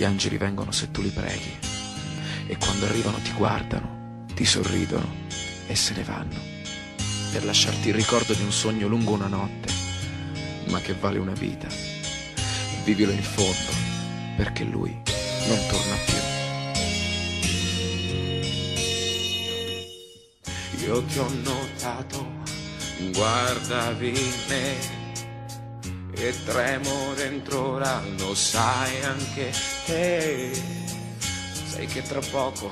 Gli angeli vengono se tu li preghi, e quando arrivano ti guardano, ti sorridono e se ne vanno, per lasciarti il ricordo di un sogno lungo una notte, ma che vale una vita. Vivilo in fondo, perché lui non torna più. Io ti ho notato, guardavi me e tremo dentro, ora lo sai anche te. Sai che tra poco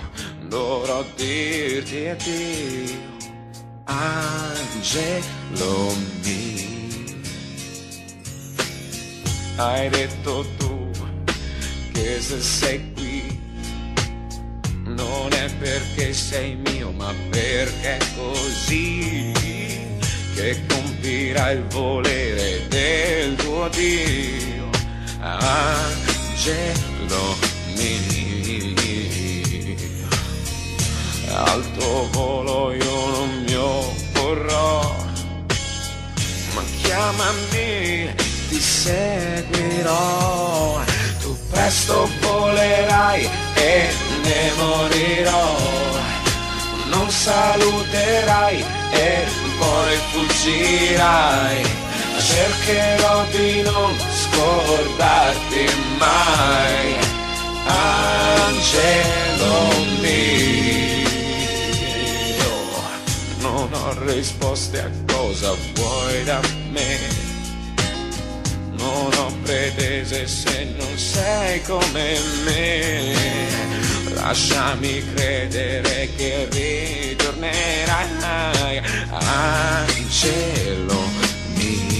dovrò dirti addio, angelo mio. Hai detto tu che se sei qui non è perché sei mio, ma perché è così che compirà il volere del tuo Dio, angelo mio. Al tuo volo io non mi opporrò, ma chiamami, ti seguirò. Tu presto volerai e ne morirò, non saluterai e poi fuggirai. Cercherò di non scordarti mai, angelo mio. Non ho risposte a cosa vuoi da me, non ho pretese se non sei come me. Lasciami credere che ritornerai, angelo mio.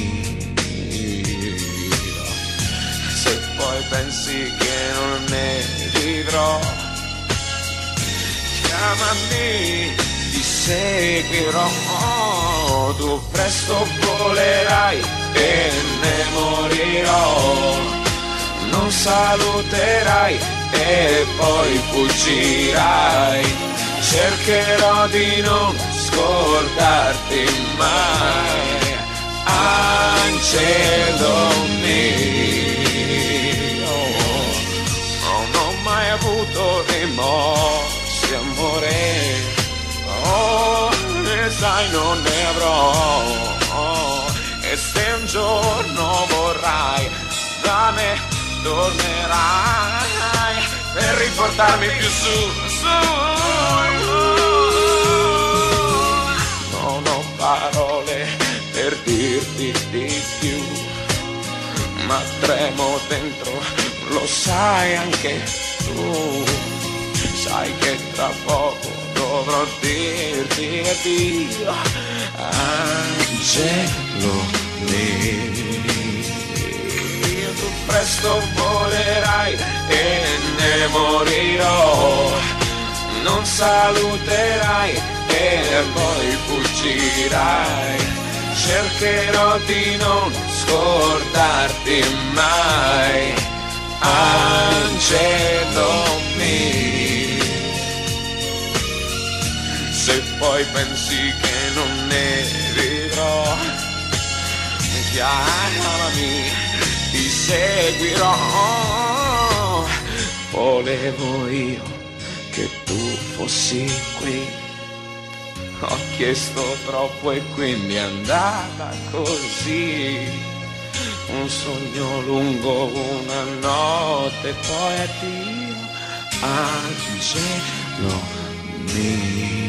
Se poi pensi che non ne vivrò, chiamami, ti seguirò. Tu presto volerai e ne morirò, non saluterai e poi fuggirai. Cercherò di non scordarti mai, angelo mio. Non ho mai avuto rimorsi, amore, oh, e sai non ne avrò. E se un giorno vorrai da me tornerai per riportarmi più su. Non ho parole per dirti di più, ma tremo dentro, lo sai anche tu. Sai che tra poco dovrò dirti addio, angelo mio. Tu presto volerai e ne morirò, non saluterai e poi fuggirai. Cercherò di non scordarti mai, angelo mio. Se poi pensi che non ne vivrò, chiamami, ti seguirò. Volevo io che tu fossi qui, ho chiesto troppo e quindi è andata così. Un sogno lungo, una notte, poi addio, angelo mio.